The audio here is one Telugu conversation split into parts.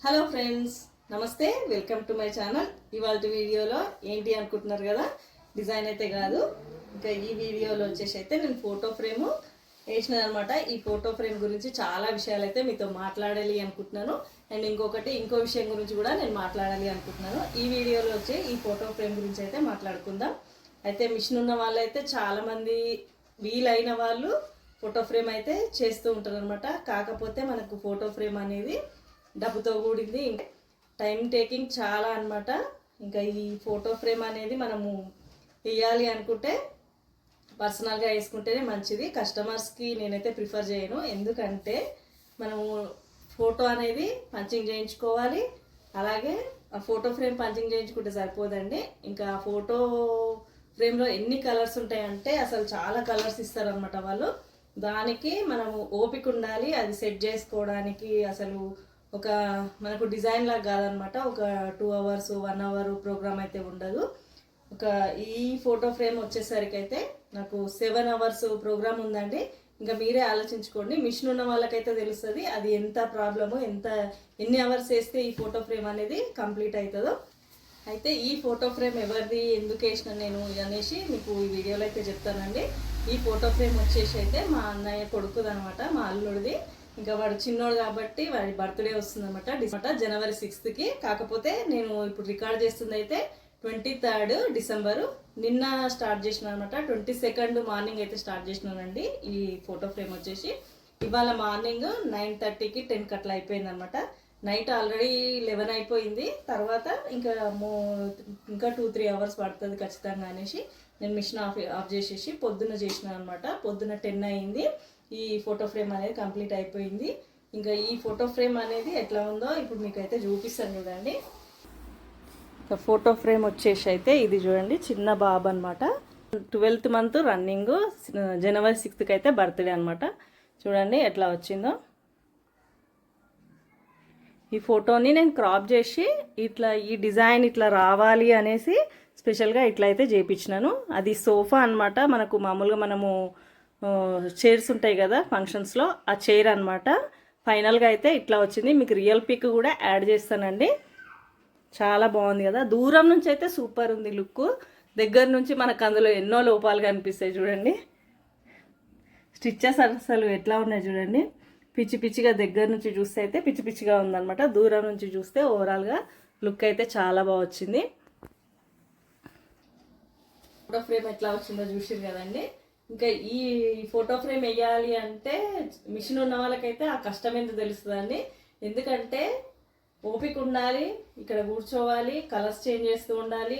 హలో ఫ్రెండ్స్, నమస్తే. Welcome to my channel. ఇవాళ వీడియోలో ఏంటి అనుకుంటున్నారు కదా, డిజైన్ అయితే కాదు. ఇంకా ఈ వీడియోలో వచ్చేసి అయితే నేను ఫోటో ఫ్రేమ్ వేసినాను అనమాట. ఈ ఫోటో ఫ్రేమ్ గురించి చాలా విషయాలు అయితే మీతో మాట్లాడాలి అనుకుంటున్నాను. అండ్ ఇంకో విషయం గురించి కూడా నేను మాట్లాడాలి అనుకుంటున్నాను. ఈ వీడియోలో వచ్చి ఈ ఫోటో ఫ్రేమ్ గురించి అయితే మాట్లాడుకుందాం. అయితే మిషన్ ఉన్న వాళ్ళైతే చాలామంది, వీలైన వాళ్ళు ఫోటో ఫ్రేమ్ అయితే చేస్తూ ఉంటారు అనమాట. కాకపోతే మనకు ఫోటో ఫ్రేమ్ అనేది డబ్బుతో కూడింది, ఇంకా టైం టేకింగ్ చాలా అనమాట. ఇంకా ఈ ఫోటో ఫ్రేమ్ అనేది మనము వేయాలి అనుకుంటే పర్సనల్గా వేసుకుంటేనే మంచిది. కస్టమర్స్కి నేనైతే ప్రిఫర్ చేయను. ఎందుకంటే మనము ఫోటో అనేది పంచింగ్ చేయించుకోవాలి. అలాగే ఆ ఫోటో ఫ్రేమ్ పంచింగ్ చేయించుకుంటే సరిపోదండి. ఇంకా ఫోటో ఫ్రేమ్లో ఎన్ని కలర్స్ ఉంటాయంటే అసలు చాలా కలర్స్ ఇస్తారనమాట వాళ్ళు. దానికి మనము ఓపిక ఉండాలి అది సెట్ చేసుకోవడానికి. అసలు ఒక మనకు డిజైన్ లాగా కాదనమాట. ఒక 2 hours 1 hour ప్రోగ్రామ్ అయితే ఉండదు. ఈ ఫోటో ఫ్రేమ్ వచ్చేసరికి అయితే నాకు 7 hours ప్రోగ్రామ్ ఉందండి. ఇంకా మీరే ఆలోచించుకోండి. మిషన్ ఉన్న వాళ్ళకైతే తెలుస్తుంది అది ఎంత ప్రాబ్లము, ఎన్ని అవర్స్ వేస్తే ఈ ఫోటో ఫ్రేమ్ అనేది కంప్లీట్ అవుతుందో. అయితే ఈ ఫోటో ఫ్రేమ్ ఎవరిది, ఎందుకు వేసిన నేను అనేసి మీకు ఈ వీడియోలో అయితే చెప్తానండి. ఈ ఫోటో ఫ్రేమ్ వచ్చేసి అయితే మా అన్నయ్య కొడుకుది అనమాట, మా అల్లుడిది. ఇంకా వాడు చిన్నోడు కాబట్టి వాడి బర్త్డే వస్తుందన్నమాట January 6th. కాకపోతే నేను ఇప్పుడు రికార్డ్ చేస్తుంది అయితే 23rd December. నిన్న స్టార్ట్ చేసిన అనమాట. 22nd మార్నింగ్ అయితే స్టార్ట్ చేసినానండి. ఈ ఫోటో ఫ్రేమ్ వచ్చేసి ఇవాళ మార్నింగ్ 9:30కి 10కి అట్లా అయిపోయింది అనమాట. నైట్ ఆల్రెడీ 11 అయిపోయింది. తర్వాత ఇంకా 2-3 hours పడుతుంది ఖచ్చితంగా అనేసి నేను మిషన్ ఆఫ్ చేసేసి పొద్దున్న చేసిన అనమాట. పొద్దున్న 10 అయింది. ఈ ఫోటో ఫ్రేమ్ అనేది కంప్లీట్ అయిపోయింది. ఇంకా ఈ ఫోటో ఫ్రేమ్ అనేది ఎట్లా ఉందో ఇప్పుడు మీకు అయితే చూపిస్తాను చూడండి. ఫోటో ఫ్రేమ్ వచ్చేసి అయితే ఇది చూడండి, చిన్న బాబు అనమాట. 12th month running, January 6th అయితే బర్త్డే అనమాట. చూడండి ఎట్లా వచ్చిందో. ఈ ఫోటోని నేను క్రాప్ చేసి ఇట్లా ఈ డిజైన్ ఇట్లా రావాలి అనేసి స్పెషల్గా ఇట్లా అయితే చేయించినాను. అది సోఫా అనమాట. మనకు మామూలుగా మనము చైర్స్ ఉంటాయి కదా ఫంక్షన్స్లో, ఆ చైర్ అనమాట. ఫైనల్గా అయితే ఇట్లా వచ్చింది. మీకు రియల్ పిక్ కూడా యాడ్ చేస్తానండి. చాలా బాగుంది కదా. దూరం నుంచి అయితే సూపర్ ఉంది లుక్. దగ్గర నుంచి మనకు అందులో ఎన్నో లోపాలు కనిపిస్తాయి చూడండి. స్టిచ్చెస్ అసలు ఎట్లా ఉన్నాయి చూడండి. పిచ్చి పిచ్చిగా దగ్గర నుంచి చూస్తే అయితే పిచ్చి పిచ్చిగా ఉందన్నమాట. దూరం నుంచి చూస్తే ఓవరాల్గా లుక్ అయితే చాలా బాగా వచ్చింది. ఫోటో ఫ్రేమ్ ఎట్లా వచ్చిందో చూసిరు కదండి. ఇంకా ఈ ఫోటో ఫ్రేమ్ వేయాలి అంటే మిషన్ ఉన్న వాళ్ళకైతే ఆ కష్టం ఎంత తెలుస్తుందండి. ఎందుకంటే ఓపిక ఉండాలి, ఇక్కడ కూర్చోవాలి, కలర్స్ చేంజ్ చేస్తూ ఉండాలి.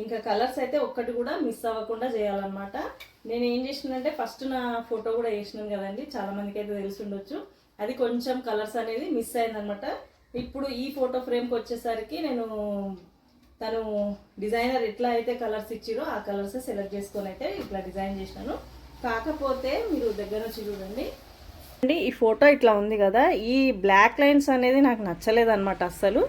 ఇంకా కలర్స్ అయితే ఒక్కటి కూడా మిస్ అవ్వకుండా చేయాలన్నమాట. నేను ఏం చేసినానంటే ఫస్ట్ నా ఫోటో కూడా వేసినాను కదండి, చాలా మందికి అయితే తెలిసి ఉండొచ్చు. అది కొంచెం కలర్స్ అనేది మిస్ అయిందనమాట. ఇప్పుడు ఈ ఫోటో ఫ్రేమ్కి వచ్చేసరికి నేను తను డిజైనర్ ఎట్లా అయితే కలర్స్ ఇచ్చిరో ఆ కలర్స్ సెలెక్ట్ చేసుకొని అయితే ఇట్లా డిజైన్ చేసినాను. కాకపోతే మీరు దగ్గర నుంచి చూడండి అండి, ఈ ఫోటో ఇట్లా ఉంది కదా, ఈ బ్లాక్ లైన్స్ అనేది నాకు నచ్చలేదు అనమాట అస్సలు.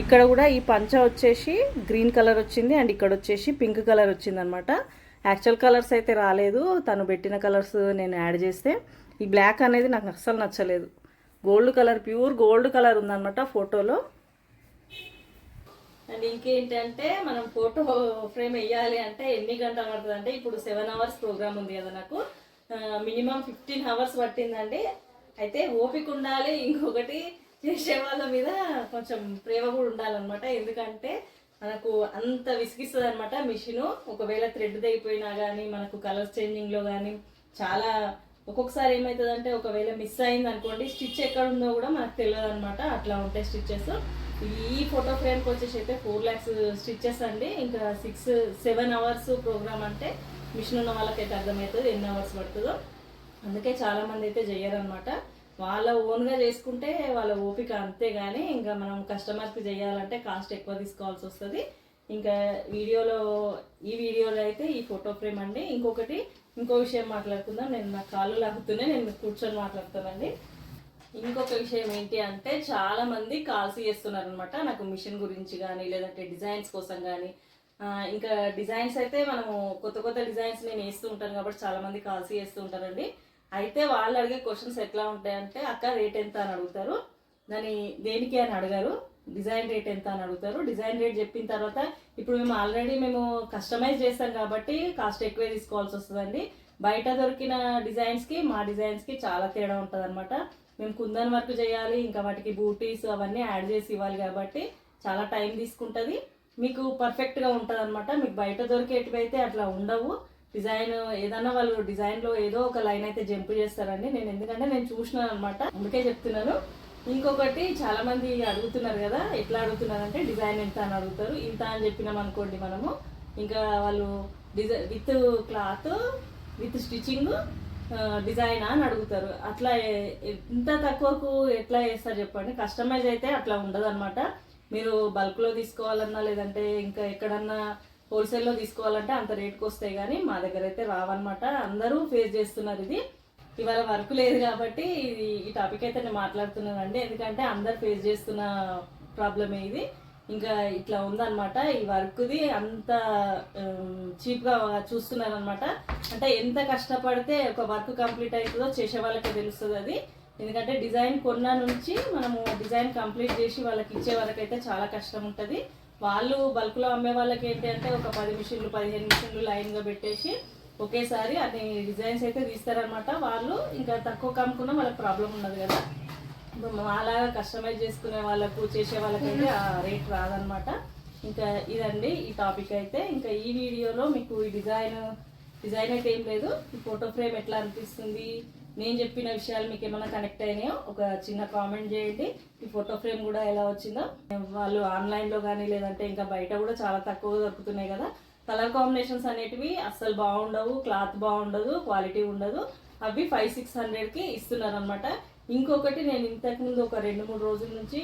ఇక్కడ కూడా ఈ పంచ వచ్చేసి గ్రీన్ కలర్ వచ్చింది అండ్ ఇక్కడ వచ్చేసి పింక్ కలర్ వచ్చింది అనమాట. యాక్చువల్ కలర్స్ అయితే రాలేదు, తను పెట్టిన కలర్స్ నేను యాడ్ చేస్తే. ఈ బ్లాక్ అనేది నాకు అస్సలు నచ్చలేదు. Gold colour, pure gold colour ఉందన్నమాట ఫోటోలో. అండ్ ఇంకేంటంటే మనం ఫోటో ఫ్రేమ్ వేయాలి అంటే ఎన్ని గంటలు పడుతుంది అంటే, ఇప్పుడు 7 hours ప్రోగ్రామ్ ఉంది కదా, నాకు మినిమం 15 hours పట్టిందండి. అయితే ఓపిక ఉండాలి, ఇంకొకటి చేసే వాళ్ళ మీద కొంచెం ప్రేమ కూడా ఉండాలన్నమాట. ఎందుకంటే మనకు అంత విసిగిస్తుంది అనమాట మిషను. ఒకవేళ థ్రెడ్ తెగిపోయినా కానీ మనకు కలర్ చేంజింగ్లో కానీ చాలా ఒక్కొక్కసారి ఏమవుతుందంటే, ఒకవేళ మిస్ అయింది అనుకోండి, స్టిచ్ ఎక్కడ ఉందో కూడా మనకు తెలియదు అనమాట. అట్లా ఉంటాయి స్టిచ్చెస్. ఈ ఫోటో ఫ్రేమ్కి వచ్చేసి అయితే 4 lakhs స్టిచ్చెస్ అండి. ఇంకా 7 hours ప్రోగ్రామ్ అంటే మిషన్ ఉన్న వాళ్ళకైతే అర్థమవుతుంది ఎన్ని అవర్స్ పడుతుందో. అందుకే చాలామంది అయితే చేయరనమాట. వాళ్ళ ఓన్గా చేసుకుంటే వాళ్ళ ఓపిక అంతే. కానీ ఇంకా మనం కస్టమర్స్కి చేయాలంటే కాస్ట్ ఎక్కువ తీసుకోవాల్సి వస్తుంది. ఇంకా ఈ వీడియోలో అయితే ఈ ఫోటో ఫ్రేమ్ అండి. ఇంకో విషయం మాట్లాడుకుందాం. నా కాళ్ళు లాగుతూనే నేను కూర్చొని మాట్లాడుతానండి. ఇంకొక విషయం ఏంటి అంటే, చాలా మంది కాల్స్ చేస్తున్నారు అనమాట నాకు మిషన్ గురించి కానీ, లేదంటే డిజైన్స్ కోసం కానీ. ఇంకా డిజైన్స్ అయితే మనము కొత్త డిజైన్స్ నేను వేస్తూ ఉంటాను కాబట్టి చాలా మంది కాల్స్ చేస్తూ ఉంటారండి. అయితే వాళ్ళు అడిగే క్వశ్చన్స్ ఎట్లా ఉంటాయంటే, అక్క రేట్ ఎంత అని అడుగుతారు. దాని దేనికి అని అడగారు, డిజైన్ రేట్ ఎంత అని అడుగుతారు. డిజైన్ రేట్ చెప్పిన తర్వాత ఇప్పుడు మేము ఆల్రెడీ కస్టమైజ్ చేస్తాం కాబట్టి కాస్ట్ ఎక్కువే తీసుకోవాల్సి వస్తుందండి. బయట దొరికిన డిజైన్స్కి మా డిజైన్స్కి చాలా తేడా ఉంటుంది అనమాట. మేము కుందన్ వర్క్ చేయాలి, ఇంకా వాటికి బూటీస్ అవన్నీ యాడ్ చేసి ఇవ్వాలి కాబట్టి చాలా టైం తీసుకుంటుంది. మీకు పర్ఫెక్ట్గా ఉంటుంది అనమాట. మీకు బయట దొరికేటివైతే అట్లా ఉండవు. డిజైన్ ఏదన్నా వాళ్ళు డిజైన్లో ఏదో ఒక లైన్ అయితే జంప్ చేస్తారండి. ఎందుకంటే నేను చూసినాను అనమాట, అందుకే చెప్తున్నాను. ఇంకొకటి చాలా మంది అడుగుతున్నారు కదా, ఎట్లా అడుగుతున్నారంటే డిజైన్ ఎంత అని అడుగుతారు. ఇంత అని చెప్పినాం అనుకోండి మనము, ఇంకా వాళ్ళు with cloth with stitching design అని అడుగుతారు. అట్లా ఇంత తక్కువకు ఎట్లా చేస్తారు చెప్పండి. కస్టమైజ్ అయితే అట్లా ఉండదు అనమాట. మీరు బల్క్లో తీసుకోవాలన్నా లేదంటే ఇంకా ఎక్కడన్నా హోల్సేల్లో తీసుకోవాలంటే అంత రేట్కి వస్తాయి, కానీ మా దగ్గర అయితే రావన్నమాట. అందరూ ఫేస్ చేస్తున్నారు ఇది. ఇవాళ వర్క్ లేదు కాబట్టి ఈ టాపిక్ అయితే నేను మాట్లాడుతున్నానండి. ఎందుకంటే అందరు ఫేస్ చేస్తున్న ప్రాబ్లమే ఇది. ఇంకా ఇట్లా ఉందన్నమాట. ఈ వర్క్ది అంత చీప్గా చూస్తున్నారనమాట. అంటే ఎంత కష్టపడితే ఒక వర్క్ కంప్లీట్ అవుతుందో చేసే వాళ్ళకే తెలుస్తుంది అది. ఎందుకంటే డిజైన్ కొన్న నుంచి మనము డిజైన్ కంప్లీట్ చేసి వాళ్ళకి ఇచ్చే వరకు అయితే చాలా కష్టం ఉంటుంది. వాళ్ళు బల్క్లో అమ్మే వాళ్ళకి ఏంటి అంటే ఒక 10 మిషన్లు 15 మిషన్లు లైన్గా పెట్టేసి ఒకేసారి అన్ని డిజైన్స్ అయితే తీస్తారనమాట. వాళ్ళు ఇంకా తక్కువ కమ్ముకున్నా వాళ్ళకి ప్రాబ్లం ఉండదు కదా. అలాగా కస్టమైజ్ చేసుకునే వాళ్ళకు చేసే వాళ్ళకైతే ఆ రేట్ రాదనమాట. ఇంకా ఇదండి ఈ టాపిక్ అయితే. ఇంకా ఈ వీడియోలో మీకు ఈ డిజైన్ అయితే ఏం లేదు. ఈ ఫోటో ఫ్రేమ్ ఎట్లా అనిపిస్తుంది, నేను చెప్పిన విషయాలు మీకు ఏమైనా కనెక్ట్ అయినాయో ఒక చిన్న కామెంట్ చేయండి. ఈ ఫోటో ఫ్రేమ్ కూడా ఎలా వచ్చిందో. వాళ్ళు ఆన్లైన్లో కానీ లేదంటే ఇంకా బయట కూడా చాలా తక్కువ దొరుకుతున్నాయి కదా. కలర్ కాంబినేషన్స్ అనేటివి అస్సలు బాగుండవు, క్లాత్ బాగుండదు, క్వాలిటీ ఉండదు. అవి 500-600కి ఇస్తున్నారు అనమాట. ఇంకొకటి నేను ఇంతకుముందు ఒక 2-3 రోజుల నుంచి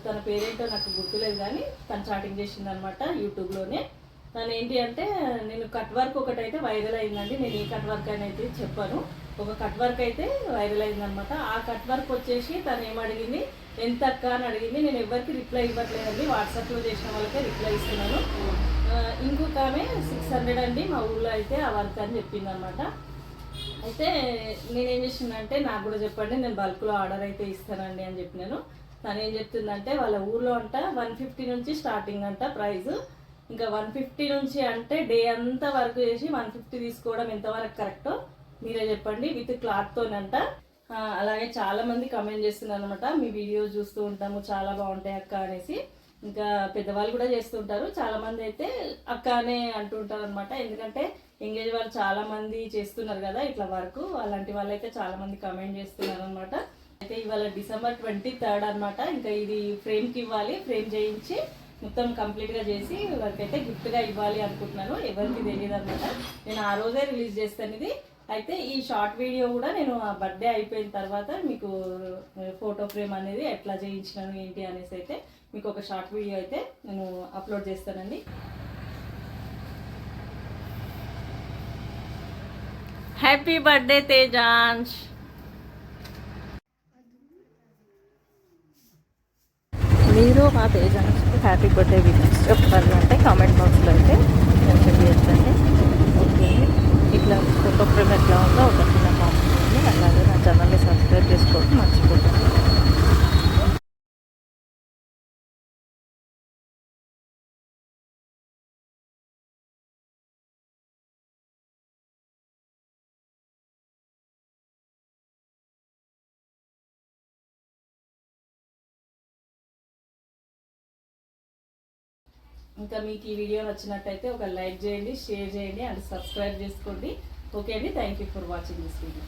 తన పేరేంటో నాకు గుర్తులేదు, కానీ తను చాటింగ్ చేసింది అనమాట యూట్యూబ్లోనే. తను ఏంటి అంటే నేను కట్ వర్క్ ఒకటైతే వైరల్ అయిందండి. నేను ఏ కట్ వర్క్ అని అయితే చెప్పాను. ఒక కట్ వర్క్ అయితే వైరల్ అయిందనమాట. ఆ కట్ వర్క్ వచ్చేసి తను ఏమడిగింది, ఎంత అక్క అని అడిగింది. నేను ఎవరికి రిప్లై ఇవ్వట్లేదండి, వాట్సాప్లో చేసిన వాళ్ళకే రిప్లై ఇస్తున్నాను. ఇంకొక ఆమె 600 అండి మా ఊళ్ళో అయితే ఆ వర్క్ అని చెప్పింది అనమాట. అయితే నేనేం చేసిందంటే నాకు కూడా చెప్పండి, నేను బల్క్లో ఆర్డర్ అయితే ఇస్తానండి అని చెప్పినాను. తను ఏం చెప్తుందంటే వాళ్ళ ఊర్లో అంట 150 నుంచి స్టార్టింగ్ అంట ప్రైస్. ఇంకా 150 నుంచి అంటే డే అంతా వర్క్ చేసి 150 తీసుకోవడం ఎంతవరకు కరెక్టో మీరే చెప్పండి, విత్ క్లాత్తోనంట. అలాగే చాలా మంది కమెంట్ చేస్తున్నారు అనమాట, మీ వీడియోస్ చూస్తూ ఉంటాము చాలా బాగుంటాయి అక్క అనేసి. ఇంకా పెద్దవాళ్ళు కూడా చేస్తుంటారు, చాలా మంది అయితే అక్క అనే అంటుంటారు అనమాట. ఎందుకంటే ఎంగేజ్ వాళ్ళు చాలా మంది చేస్తున్నారు కదా ఇట్లా వర్క్, అలాంటి వాళ్ళైతే చాలా మంది కమెంట్ చేస్తున్నారు అనమాట. అయితే ఇవాళ December 23rd అనమాట. ఇంకా ఇది ఫ్రేమ్కి ఇవ్వాలి, ఫ్రేమ్ చేయించి మొత్తం కంప్లీట్గా చేసి వాళ్ళకైతే గిఫ్ట్గా ఇవ్వాలి అనుకుంటున్నాను. ఎవరికి తెలియదు అనమాట, నేను ఆ రోజే రిలీజ్ చేస్తాను ఇది. అయితే ఈ షార్ట్ వీడియో కూడా నేను ఆ బర్త్డే అయిపోయిన తర్వాత మీకు ఫోటో ఫ్రేమ్ అనేది ఎట్లా చేయించినాను ఏంటి అనేసి అయితే మీకు ఒక షార్ట్ వీడియో అయితే నేను అప్లోడ్ చేస్తానండి. Happy birthday Tejansh. మీరు మా తేజాంష్కి హ్యాపీ బర్త్డే విషెస్ చెప్పాలి అంటే కామెంట్ బాక్స్లో అయితే మెన్షన్ చేయండి. ఓకే, ఇట్లా ఫోటో ఫ్రేమ్ ఎట్లా ఉందో ఒక చిన్న కామెంట్ చేయండి. అలాగే నా ఛానల్ని సబ్స్క్రైబ్ చేసుకోవడం మర్చిపోతుంది. ఇంకా మీకు ఈ వీడియో నచ్చినట్టయితే ఒక లైక్ చేయండి, షేర్ చేయండి అండ్ సబ్స్క్రైబ్ చేసుకోండి. ఓకే అండి, thank you for watching this video.